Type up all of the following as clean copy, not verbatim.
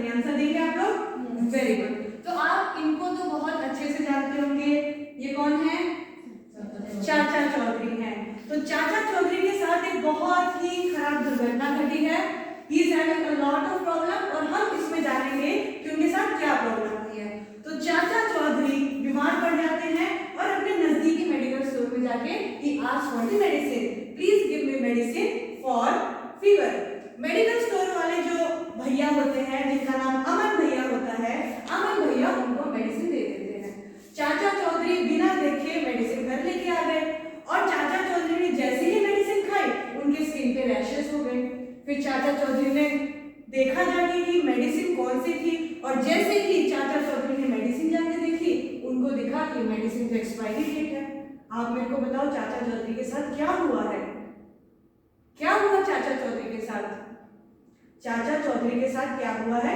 देंगे, आंसर देंगे आप लोग? Very good. तो आप इनको तो बहुत अच्छे से जानते होंगे। ये कौन है? चाचा चौधरी हैं। तो चाचा चौधरी के साथ एक बहुत ही खराब दुर्घटना घटी है। He is having a lot of problem और हम इसमें जानेंगे कि उनके साथ क्या प्रॉब्लम हुई है। तो चाचा चौधरी बीमार पड़ जाते हैं और अपने नजदीकी मेडिकल स्टोर में जाके he asks for the medicine. Please give me medicine for fever. Medical store वाले जो भैया होते हैं, जिनका नाम अमन भैया होता है, अमन भैया उनको मेडिसिन दे देते हैं। चाचा चौधरी बिना देखे मेडिसिन घर लेके आ गए और चाचा चौधरी ने जैसे ही मेडिसिन खाई उनके स्किन पे रैशेस हो गए। फिर चाचा चौधरी ने देखा जाके कि मेडिसिन कौन सी थी और जैसे ही चाचा चौधरी ने मेडिसिन जाके देखी उनको दिखा कि मेडिसिन तो एक्सपायरी डेट है। आप मेरे को बताओ चाचा चौधरी के साथ क्या हुआ है? क्या हुआ चाचा चौधरी के साथ? चाचा चौधरी के साथ क्या हुआ है?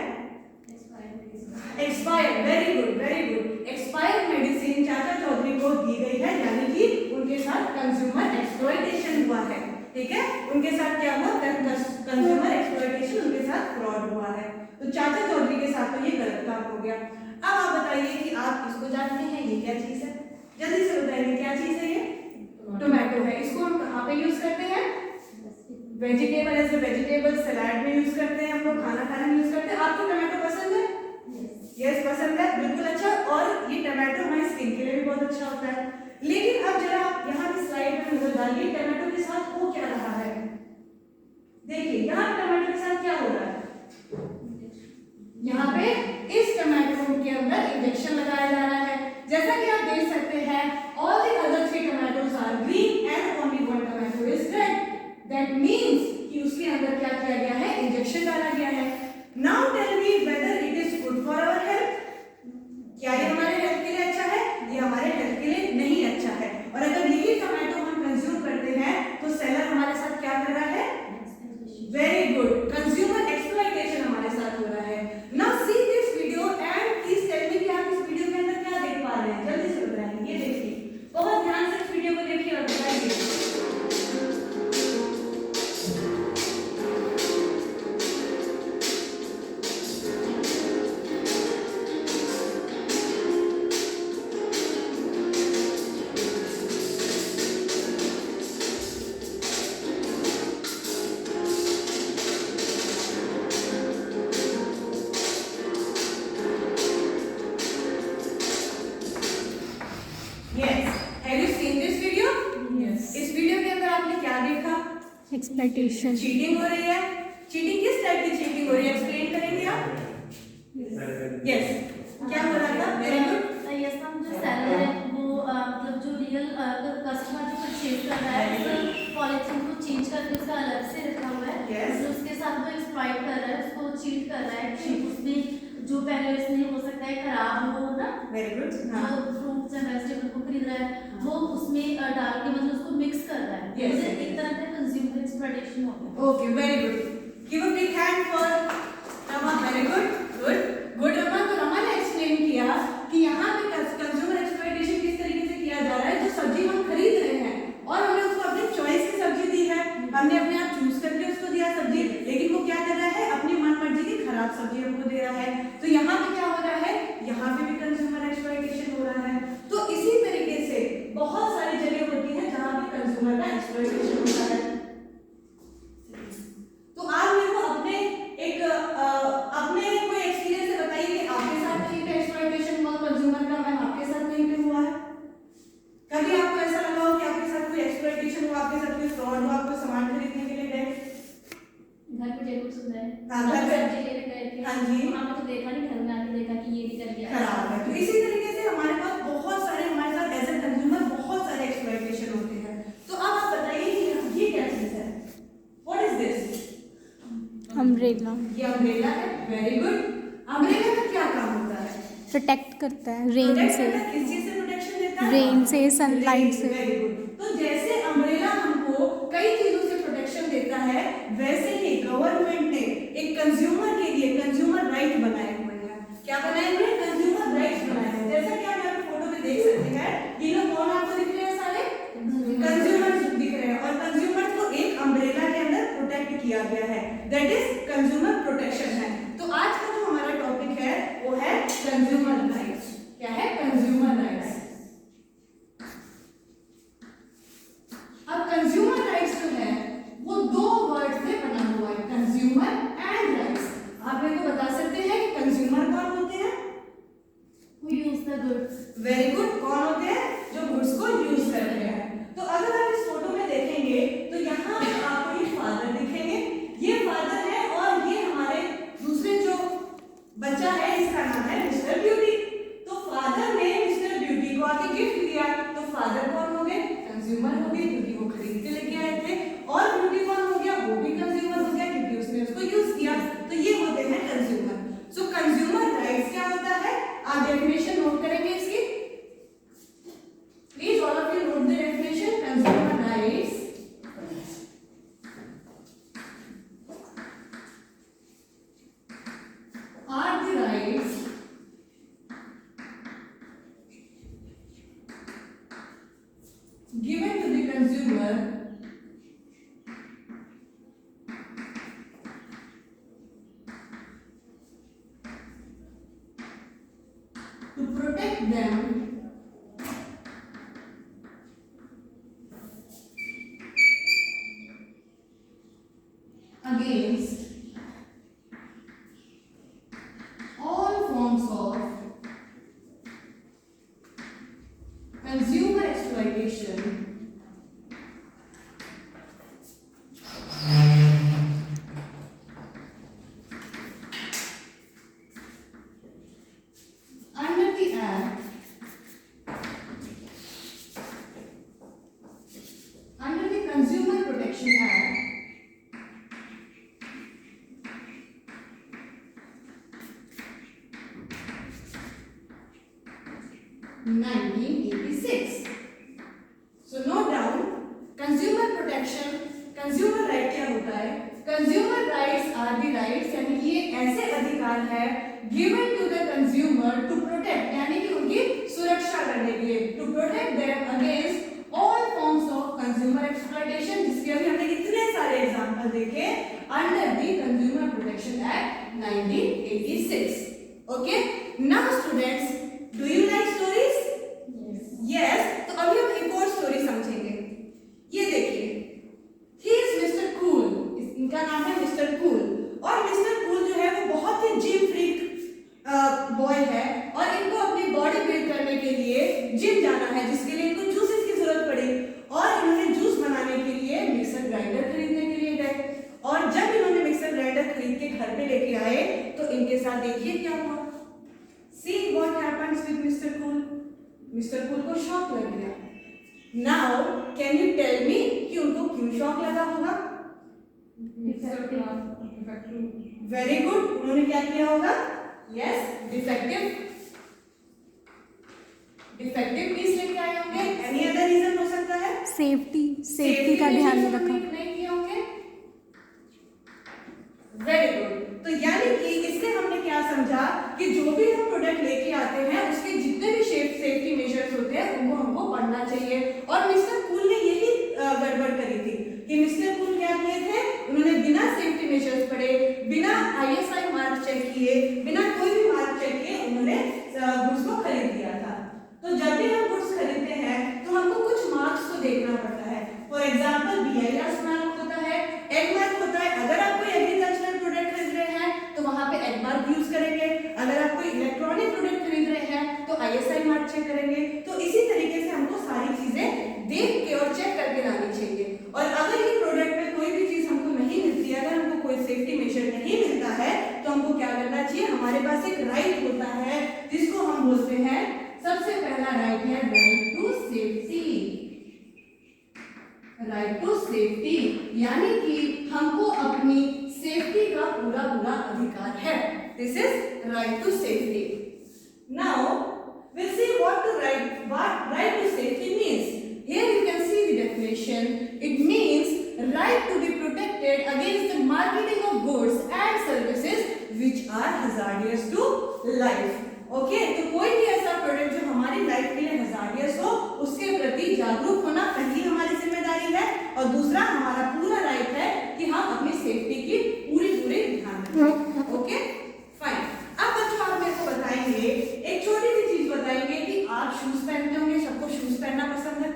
Expired. Very good, very good. Expired medicine चाचा चौधरी को दी गई है, यानी कि उनके साथ कंज्यूमर एक्सप्लॉयटेशन हुआ है। ठीक है, उनके साथ क्या हुआ? कंज्यूमर एक्सप्लॉयटेशन, उनके साथ फ्रॉड हुआ है। तो चाचा चौधरी के साथ तो ये गलत काम हो गया। अब आप बताइए कि आप इसको जानते हैं, ये क्या चीज है? जल्दी से बताइए क्या चीज है? ये टोमेटो है। इसको हम कहाँ पे यूज करते हैं? वेजिटेबल, एज ए वेजिटेबल सलाद में यूज करते हैं, हम लोग खाना खाने में यूज करते हैं। आपको टोमेटो पसंद है? यस, पसंद है, बिल्कुल अच्छा। और ये टोमेटो हमारी स्किन के लिए भी बहुत अच्छा होता है। लेकिन अब जरा यहाँ की स्लाइड में नजर डालिए, टोमेटो के साथ हो क्या रहा है? देखिए यहाँ टोमेटो के साथ क्या हो रहा है? यहाँ पे इस टोमेटो के अंदर इंजेक्शन लगाया जा रहा है। जैसा कि आप देख सकते हैं, all the other 3 tomatoes are green and only 1 tomato is red. That means कि उसके अंदर क्या किया गया है? इंजेक्शन डाला गया है। Now tell me whether it is good for our health. क्या ये हमारे हेल्थ के लिए अच्छा है? ये हमारे हेल्थ के लिए नहीं अच्छा है। और अगर यही टोमेटो हम कंज्यूम करते हैं तो सेलर हमारे साथ क्या कर रहा है? वेरी गुड, कंज्यूमर एक्सप्लॉयटेशन हमारे साथ हो रहा है। Now see this video and please tell me कि आप इस वीडियो के अंदर क्या देख पा रहे हैं? जल्दी से बताइए। ये देखिए, बहुत ध्यान से इस वीडियो को देखिए और बताइए। एक्सप्लॉयटेशन, चीटिंग हो रही है। चीटिंग किस टाइप की चीटिंग हो रही है? एक्सप्लेन करेंगे आप? यस, क्या हो रहा था? Very good. यस मैम, जो सेलर है वो मतलब जो रियल कस्टमर जो परचेज कर रहा है उस पॉलिथीन को चेंज करके उसका अलग से रखा हुआ है। Yes. तो उसके साथ वो एक्सप्लॉइट कर रहा है, उसको चीट कर रहा है कि उसमें जो पहले इसमें हो सकता है खराब हो ना, वेरी गुड। जो फ्रूट्स एंड वेजिटेबल को खरीद रहा है वो उसमें डाल के मतलब उसको मिक्स कर रहा है। Yes. एक तरह का कंज्यूमर एक्सप्लॉयटेशन हो गया। Okay, very good. Give a big hand for Rama. Very good, good, good Rama. तो रमा ने एक्सप्लेन किया कि यहाँ पे कंज्यूमर एक्सप्लॉयटेशन किस तरीके से किया जा रहा है। जो सब्जी हम खरीद रहे हैं और हमने उसको अपनी चॉइस की सब्जी दी है, हमने अपने आप चूज करके उसको दिया सब्जी, लेकिन वो क्या कर रहा है? अपनी मनमर्जी की खराब सब्जी हमको दे रहा है। तो यहाँ पे क्या हो रहा है? यहाँ पे भी कंज्यूमर एक्सप्लॉयटेशन हो रहा है। तो इसी तरीके से बहुत सारी जगह होती है जहाँ पे कंज्यूमर का एक्सप्लॉयटेशन होता है। तो आप मेरे को अपने कोई एक्सपीरियंस से बताइए कि आपके साथ कहीं पे एक्सप्लॉयटेशन हुआ कंज्यूमर का? मैम, आपके साथ कहीं पे हुआ है? कभी आपको ऐसा लगा हो कि आपके साथ कोई एक्सप्लॉयटेशन हुआ, आपके साथ कोई फ्रॉड हुआ, आपको सामान खरीदने के लिए गए, घर पे जरूर सुना है। हाँ, घर पे सब्जी लेने गए थे। हाँ जी। वहाँ पे तो देखा नहीं, घर में आके देखा कि ये निकल गया खराब है। तो इसी तरीके से हमारे पास बहुत सारे, हमारे साथ एज ए कंज्यूमर बहुत सारे एक्सप्लॉयटेशन होते हैं। तो अब आप बताइए कि ये क्या चीज है? What is this? अम्ब्रेला, ये अम्ब्रेला है। Very good. अम्ब्रेला का क्या काम होता है? प्रोटेक्ट करता है रेन प्रोटेक्ट से, करता है। किस चीज से प्रोटेक्शन देता है? रेन से, सनलाइट से। Very good. तो जैसे अम्ब्रेला हमको कई चीजों से प्रोटेक्शन देता है, वैसे ही गवर्नमेंट ने एक कंज्यूमर के लिए कंज्यूमर राइट बनाए हुए हैं। क्या बनाए हुए? कंज्यूमर राइट्स बनाए हुए हैं। जैसा कि आप यहाँ पे फोटो में देख सकते हैं, ये लोग कौन आपको दिख रहे हैं? सारे कंज्यूमर्स दिख रहे हैं और कंज्यूमर्स को एक अम्ब्रेला के अंदर प्रोटेक्ट किया गया है। दैट इज कंज्यूमर प्रोटेक्शन है। तो आज का जो हमारा वेरी गुड, कौन होते हैं? जो गुड्स को यूज कर रहे हैं। तो अगर आप इस फोटो में देखेंगे तो यहाँ आपको ये फादर दिखेंगे, ये फादर है और ये हमारे दूसरे जो बच्चा है इसका नाम है मिस्टर ब्यूटी। तो फादर ने मिस्टर ब्यूटी को आके गिफ्ट दिया, तो फादर कौन हो गए? कंज्यूमर हो गए क्योंकि वो खरीद के लेके आए थे, और ब्यूटी कौन हो गया? वो भी कंज्यूमर हो गया क्योंकि उसने उसको यूज किया। तो ये होते हैं कंज्यूमर। सो कंज्यूमर राइट्स क्या होता है? आप डेफिनेशन नोट करेंगे इसकी। Please all of you note the definition. Consumer rights are the rights given to the consumer to protect them against all forms of consumer exploitation under the Act, under the Consumer Protection Act 1986. So note down, consumer protection, consumer right क्या होता है? Consumer rights are the rights, यानी कि ये ऐसे अधिकार है given to the consumer to protect, यानी कि उनकी सुरक्षा करने के लिए, to protect them against all forms of consumer exploitation, जिसके अभी हमने कितने सारे एग्जाम्पल देखे under the Consumer Protection Act 1986. Okay, now students, do you like stories? Yes. तो अभी हम एक और स्टोरी समझेंगे। ये देखिए, he is Mr. Cool, इनका नाम है मिस्टर कूल, और मिस्टर कूल जो है वो बहुत ही जिम फ्रीक बॉय है, और इनको अपनी बॉडी बिल्ड करने के लिए जिम जाना है, जिसके लिए इनको जूसेस की जरूरत पड़ी, और इन्होंने जूस बनाने के लिए मिक्सर ग्राइंडर खरीदने के लिए गए, और जब इन्होंने मिक्सर ग्राइंडर खरीद के घर पे लेके आए तो इनके साथ देखिए क्या हुआ। See what happens with Mr. Cool. Mister Cool को शॉक लग गया। Now can you tell me कि उनको क्यों शॉक लगा होगा? वेरी गुड, उन्होंने क्या किया होगा? यस, डिफेक्टिव पीस लेके आए होंगे। एनी अदर रीजन हो सकता है? सेफ्टी का ध्यान नहीं रखा। नहीं किए होंगे। Very good. तो यानी कि इससे हमने क्या समझा कि जो भी हम प्रोडक्ट लेके आते हैं उसके जितने भी सेफ्टी मेजर्स होते हैं उनको हमको पढ़ना चाहिए, और मिस्टर कूल ने यही गड़बड़ करी थी कि मिस्टर कूल क्या किए थे? उन्होंने बिना सेफ्टी मेजर्स पढ़े, बिना ISI मार्क चेक किए, बिना कोई भी मार्क चेक किए उन्होंने गुड्स को खरीद लिया था। तो जब भी हम गुड्स खरीदते हैं तो हमको कुछ मार्क्स को देखना पड़ता है। फॉर एग्जाम्पल BIS मार्क होता है, एग मार्क होता है। अगर आप कोई एग्रीकल्चरल प्रोडक्ट खरीद रहे हैं तो वहां पे एग मार्क यूज करेंगे, अगर आप कोई इलेक्ट्रॉनिक प्रोडक्ट खरीद रहे हैं तो ISI मार्क चेक करेंगे। तो इसी तरीके से हमको सारी चीजें देख के और चेक करके लानी चाहिए, और अगर ये प्रोडक्ट में कोई भी चीज हमको नहीं मिलती है, अगर हमको कोई सेफ्टी मेजर नहीं मिलता है तो हमको क्या करना चाहिए? हमारे पास एक राइट होता है जिसको हम बोलते हैं, सबसे पहला राइट है right to safety. Right to safety यानी कि हमको अपनी सेफ्टी का पूरा अधिकार है। This is right to safety. Now we'll see what right to safety means. Here you can see the definition. It means right to be protected against the marketing of goods and services which are hazardous to life. Okay, तो कोई भी ऐसा product जो हमारी life के लिए hazardous हो उसके प्रति जागरूक होना पहली हमारी जिम्मेदारी है, और दूसरा हमारा पूरा राइट है कि हम अपनी सेफ्टी की पूरी ध्यान रखें। Okay fine. अब बच्चों आप मेरे को बताएंगे, एक छोटी सी चीज बताएंगे कि आप शूज पहनते होंगे, सबको शूज पहनना पसंद है?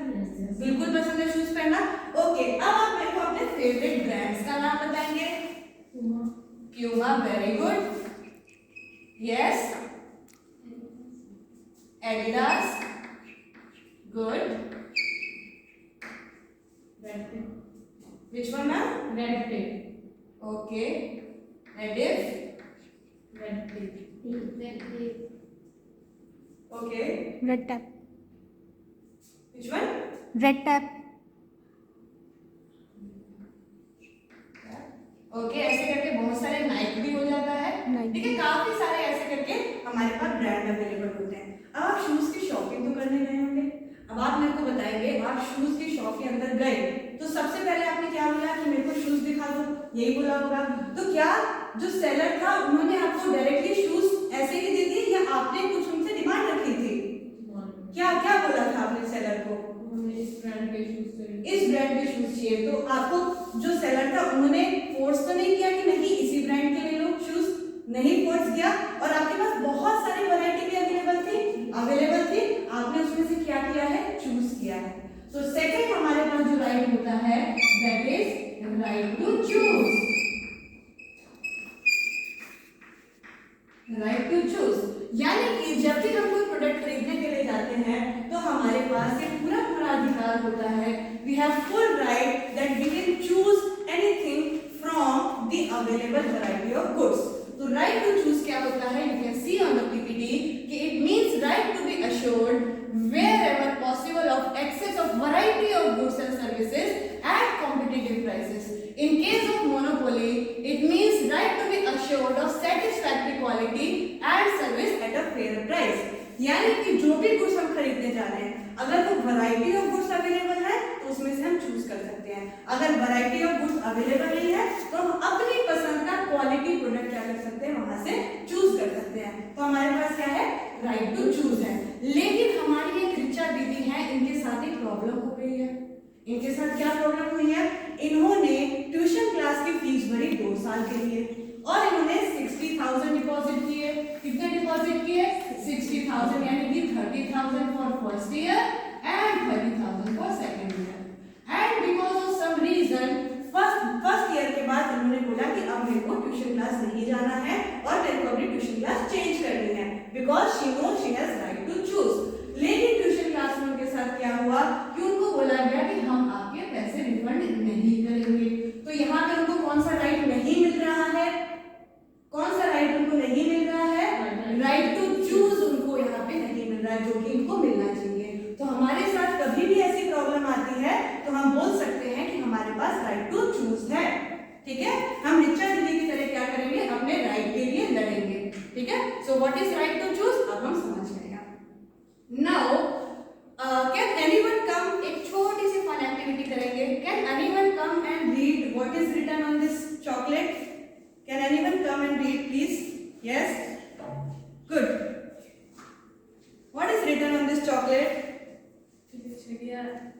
बिल्कुल पसंद है शूज पहनना। ओके, अब आप मेरे को अपने फेवरेट ब्रांड्स का नाम बताएंगे। Puma, very good. Yes, Adidas, good. Red tape. Which one, ma'am? Red tape. Okay. Rediff, Red tape. okay. Red tap Which one? Red tap okay ऐसे करके बहुत सारे नाइक भी हो जाता है Nike। ठीक है, काफी सारे ऐसे करके हमारे पास ब्रांड अवेलेबल होते हैं। अब आप शूज की शॉपिंग तो करने गए होंगे, अब आप मेरे को बताएंगे आप शूज की शॉप के अंदर गए तो सबसे पहले आपने क्या बोला कि मेरे को शूज दिखा दो, यही बोला होगा। तो क्या जो सेलर था उन्होंने आपको डायरेक्टली शूज ऐसे ही दे दिए या आपने कुछ उनसे डिमांड रखी थी? क्या क्या बोला था आपने सेलर को? इस ब्रांड के शूज चाहिए। इस ब्रांड के शूज चाहिए। तो आपको जो सेलर था उन्होंने फोर्स तो नहीं किया कि नहीं इसी ब्रांड के ले लो शूज, नहीं फोर्स किया, और आपके पास बहुत सारी वैरायटी भी अवेलेबल थी, आपने उसमें से क्या किया है? चूज किया है। तो सेकंड हमारे पास जो राइट होता है that is right to choose, right to choose. यानी कि जब भी हम कोई प्रोडक्ट खरीदने के लिए जाते हैं तो हमारे पास ये पूरा अधिकार होता है, we have full right that we can choose anything from the available variety of goods. तो राइट टू चूज क्या होता है? You can see on the PPT कि it means right to be assured wherever possible of access of variety of goods and services at competitive prices. In case of monopoly, it means right to be assured of satisfactory quality and service at a fair price. यानी कि जो भी goods हम खरीदने जा रहे हैं अगर वो वैरायटी ऑफ गुड्स अवेलेबल है तो उसमें से हम चूज कर सकते हैं, अगर वैरायटी ऑफ गुड्स अवेलेबल नहीं है तो हम अपनी पसंद का क्वालिटी प्रोडक्ट क्या कर सकते हैं? वहां से चूज कर सकते हैं। तो हमारे पास क्या है? राइट टू चूज है। लेकिन हमारी एक रिचा दीदी है, इनके साथ एक प्रॉब्लम हो गई है। इनके साथ क्या प्रॉब्लम हुई है? इन्होंने ट्यूशन क्लास की फीस भरी 2 साल के लिए और इन्होंने 60,000 डिपॉजिट किए। कितने डिपॉजिट किए? 60,000, यानी कि 30,000 for first year and 30,000 for second year. And because of some reason first year के बाद इन्होंने बोला कि अब मेरे को ट्यूशन क्लास नहीं जाना है और मेरे को अपनी ट्यूशन क्लास चेंज करनी है because she no she has right to choose. लेकिन ट्यूशन क्लास में उनके साथ क्या हुआ कि उनको बोला गया कि हम आपके पैसे रिफंड नहीं करेंगे। तो यहाँ पे उनको कौन सा राइट नहीं मिल रहा है? कौन सा राइट उनको नहीं मिल रहा है? राइट टू चूज उनको यहाँ पे नहीं मिल रहा है, जो कि इनको मिलना चाहिए। तो हमारे साथ कभी भी ऐसी प्रॉब्लम आती है तो हम बोल सकते हैं कि हमारे पास राइट टू चूज है, ठीक है। हम रिचा दीदी की तरह क्या करेंगे? अपने राइट के लिए लड़ेंगे, ठीक है। So what is right to choose? अब हम समझ गए। नाउ कैन एनीवन कम, एक छोटी सी फन एक्टिविटी करेंगे। Can anyone come and read what is written on this chocolate? Can anyone come and read please? Yes, good. What is written on this chocolate?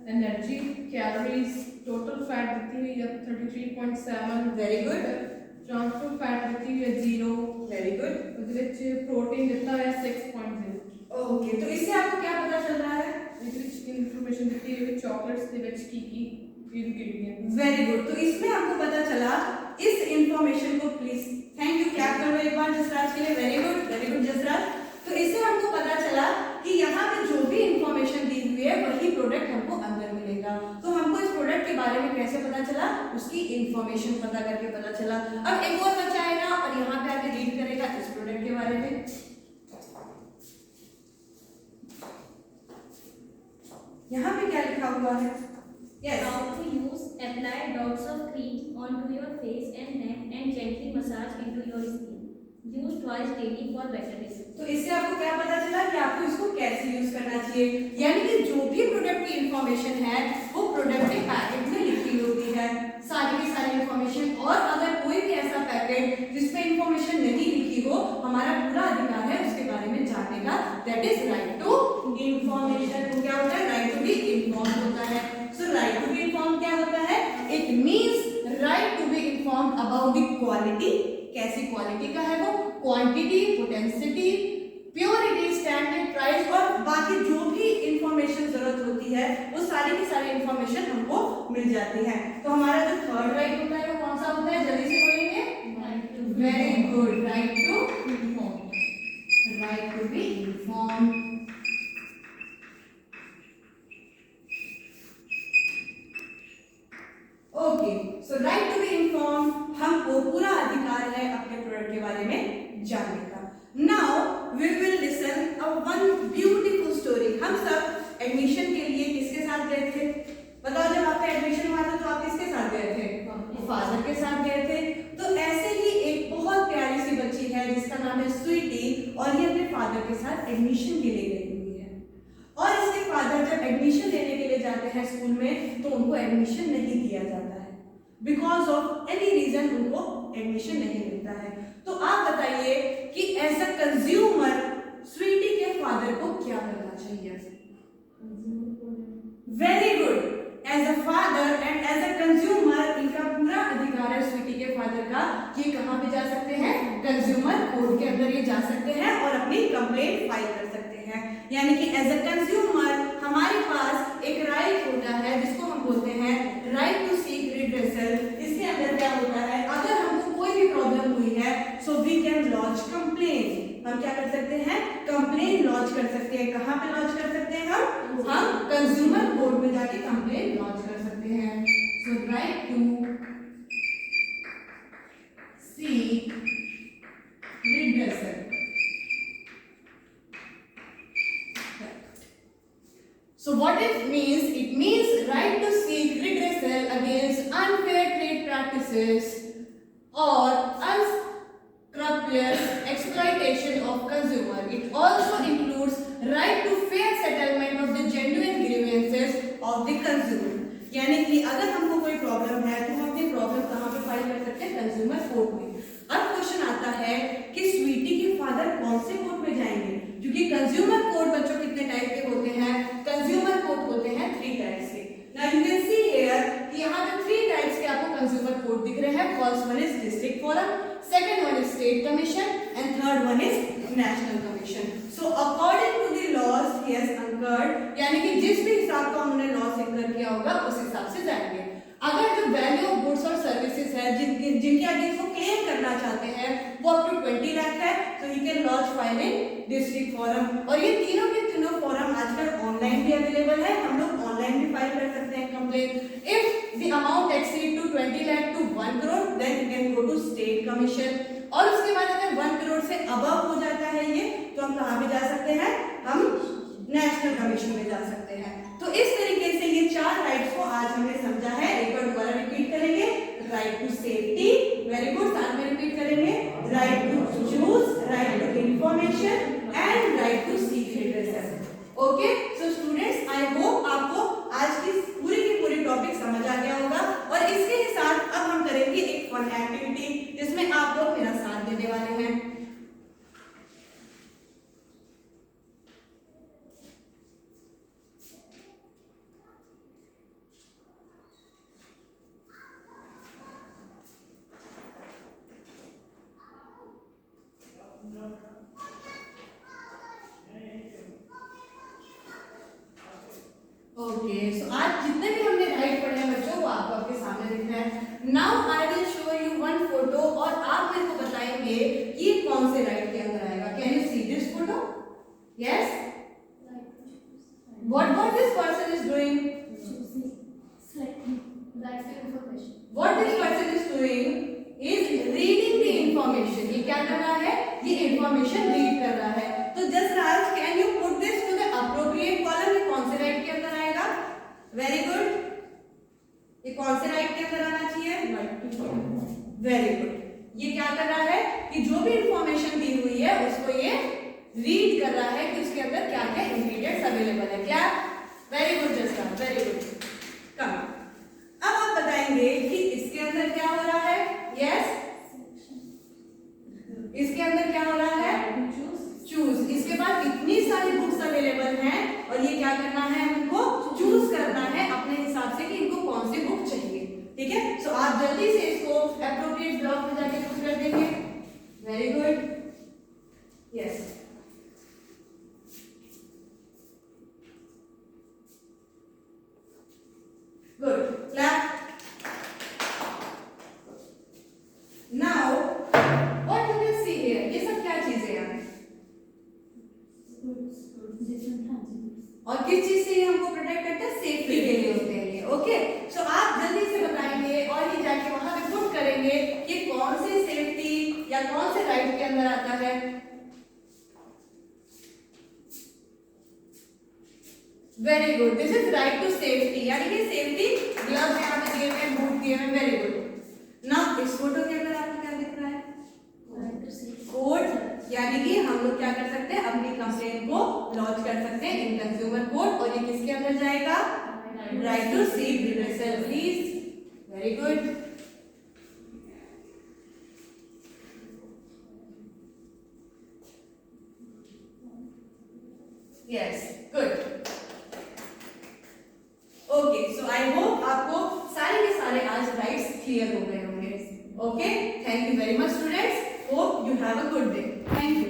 Energy, calories, total fat दी हुई है 33.7। Very good. Trans fat दी हुई है 0। Very good. ਉਹਦੇ ਵਿੱਚ protein ਦਿੱਤਾ ਹੋਇਆ 6.0। ओके, तो इससे आपको क्या पता चल रहा है? ਇਹਦੇ ਵਿੱਚ ਇਨਫੋਰਮੇਸ਼ਨ ਦਿੱਤੀ ਹੋਈ ਹੈ ਚॉकलेट्स ਦੇ ਵਿੱਚ ਕੀ इंग्रेडिएंट्स। Very good. तो इसमें आपको पता चला, इस इंफॉर्मेशन को प्लीज थैंक यू क्लैप करो एक बार जसराज के लिए। Very good Jasraj. तो इससे हमको पता चला कि यहाँ पे जो भी इंफॉर्मेशन दी हुई है वही प्रोडक्ट हमको अंदर मिलेगा। तो हमको इस प्रोडक्ट के बारे में कैसे पता चला? उसकी इंफॉर्मेशन पता करके पता चला। अब एक और बच्चा आएगा और यहाँ पे आके रीड करेगा इस प्रोडक्ट के बारे में। यहाँ पे क्या लिखा हुआ है? Yes. How to use apply drops of cream onto your face and neck and gently massage into your skin. Use twice daily for better result. तो इससे आपको क्या पता चला कि आपको इसको कैसे यूज करना चाहिए। यानी कि जो भी प्रोडक्ट की इंफॉर्मेशन है वो प्रोडक्ट के पैकेट में लिखी होती है, सारी की सारी इंफॉर्मेशन। और अगर कोई भी ऐसा पैकेट जिसमें इंफॉर्मेशन नहीं लिखी हो, हमारा पूरा अधिकार है उसके बारे में जानने का। That is right to information. तो क्या होता है? राइट टू बी इन्फॉर्म्ड होता है। So right to be informed क्या होता है? It means right to be informed about the quality. कैसी क्वालिटी का है वो? Quantity, potency, purity, standard price और बाकी जो भी इंफॉर्मेशन जरूरत होती है वो सारी की सारी इंफॉर्मेशन हमको मिल जाती है। तो हमारा जो थर्ड राइट होता है वो कौन सा होता है? जल्दी से बोलेंगे। Very good, right to inform, right to be inform. जानने का। Now we will listen a one beautiful story. हम सब एडमिशन के लिए किसके साथ गए थे? बताओ, जब आपका एडमिशन हुआ था तो आप किसके साथ गए थे? फादर के साथ गए थे। तो ऐसे ही एक बहुत प्यारी सी बच्ची है जिसका नाम है स्वीटी, और ये अपने फादर के साथ एडमिशन के लिए गई हुई है। और इसके फादर जब एडमिशन लेने के लिए जाते हैं स्कूल में, तो उनको एडमिशन नहीं दिया जाता है। बिकॉज ऑफ एनी रीजन उनको एडमिशन नहीं मिलता है। तो आप बताइए कि एज अ कंज्यूमर स्वीटी के फादर को क्या करना चाहिए? Very good. As a father and as a consumer इनका पूरा अधिकार है स्वीटी के फादर का कि कहाँ पे जा सकते हैं? कंज्यूमर कोर्ट के अंदर ये जा सकते हैं और अपनी कंप्लेंट फाइल कर सकते हैं। यानी कि एज अ कंज्यूमर हमारे पास एक राइट होता है जिसको हम बोलते हैं राइट टू सीक रिड्रेसल। इसके अंदर क्या होता है, अगर हमको कोई भी प्रॉब्लम हुई है so we can launch complain. हम क्या कर सकते हैं? कंप्लेन लॉन्च कर सकते हैं। कहाँ पे लॉन्च कर सकते हैं? हम कंज्यूमर कोर्ट में जाके कंप्लेन लॉन्च कर सकते हैं। So right to seek redressal. So what it means? It means right to seek redressal against unfair trade practices or unscrupulous exploitation of consumer. It also includes right to fair settlement of the genuine grievances of the consumer. यानी कि अगर हमको कोई problem है तो हम अपनी problem कहाँ पे फाइल कर सकते हैं? कंज्यूमर कोर्ट में। अब क्वेश्चन आता है कि स्वीटी के फादर कौन से कोर्ट में जाएंगे? क्योंकि कंज्यूमर कोर्ट बच्चों कितने टाइप के होते हैं? कंज्यूमर कोर्ट होते हैं 3 टाइप्स के। Now you can see here कि यहाँ पे 3 टाइप्स के आपको कंज्यूमर कोर्ट दिख रहे हैं। First one is district forum, second one is state commission and third one is national commission. So according to the loss he has incurred, यानी कि जिस भी हिसाब का उन्होंने लॉस इंकर किया होगा उस हिसाब से जाएंगे। अगर जो वैल्यू ऑफ गुड्स और सर्विसेज है जिनके अगेंस्ट वो क्लेम करना चाहते हैं वो अप टू 20 लाख है, तो he can launch file in district forum. और ये तीनों के तीनों फोरम आजकल ऑनलाइन भी अवेलेबल है, हम लोग ऑनलाइन भी फाइल कर सकते हैं complaint. If the amount exceed to 20 lakh to 1 crore then you can go to state commission. और उसके बाद अगर 1 करोड़ से अबव हो जाता है ये, तो हम कहाँ पे जा सकते हैं? हम नेशनल कमीशन में जा सकते हैं। तो इस तरीके से ये 4 राइट्स को आज हमने समझा है। एक बार दोबारा रिपीट करेंगे। Right to safety, very good, साथ में रिपीट करेंगे। Right to choose, right to information and right to seek redressal. Okay, so students, I hope आपको आज की पूरी टॉपिक समझ आ गया होगा। और इसके ही साथ अब हम करेंगे एक फन एक्टिविटी जिसमें आप लोग मेरा साथ देने वाले हैं। ओके, सो आज जितने भी हमने राइट पढ़े हैं बच्चों वो आपको आपके सामने दिख रहे हैं। Now I will show you one photo और आप मेरे को बताएंगे ये कौन से राइट के अंदर आएगा। Can you see this photo? Yes, what this person is doing? What this person is doing is reading the information. ये क्या कर रहा है? ये information read कर रहा है। तो just Raj, can you put this to the appropriate column? ये कौन से राइट के अंदर आएगा? Very good. ये कौन से राइट के अंदर आना चाहिए? Very good. ये क्या कर रहा है कि जो भी इंफॉर्मेशन दी हुई है उसको ये रीड कर रहा है कि उसके अंदर क्या क्या इंग्रेडिएंट्स अवेलेबल है। क्या? Very good just, very good. Come, अब आप बताएंगे कि इसके अंदर क्या हो रहा है? यस, इसके अंदर क्या हो रहा है? चूज। इसके बाद इतनी सारी बुक्स अवेलेबल हैं और ये क्या करना है? हमको चूज करना है अपने हिसाब से कि इनको कौन सी बुक चाहिए। ठीक है, सो आप जल्दी से इसको एप्रोप्रिएट ब्लॉक में जाके पुट कर देंगे। Very good, yes. Good. Clap. Now, what you can see here? ये सब क्या चीजें हैं? और किस चीज से ये हमको प्रोटेक्ट करते हैं? सेफ्टी के लिए होते हैं ये। ओके, सो आप जल्दी से बताएंगे और ये जाके वहां पे पुट करेंगे कि कौन सी सेफ्टी या क्या कौन से राइट के अंदर आता है? Very good, this is right to safety, यानी कि सेफ्टी ग्लव्स यहाँ पे दिए हुए हैं, बूट दिए हुए हैं, वेरी गुड। नाउ इस फोटो के अंदर आपको क्या दिख रहा है? कोर्ट, यानी कि हम लोग क्या कर सकते हैं, अपनी कंप्लेंट को लॉन्च कर सकते हैं इन कंज्यूमर कोर्ट, और ये किसके अंदर जाएगा? Right to seek redressal, please, very good. Yes, good. Okay, so I hope आपको सारे के सारे आज राइट्स क्लियर हो गए होंगे। Okay, thank you very much students, hope you have a good day, thank you.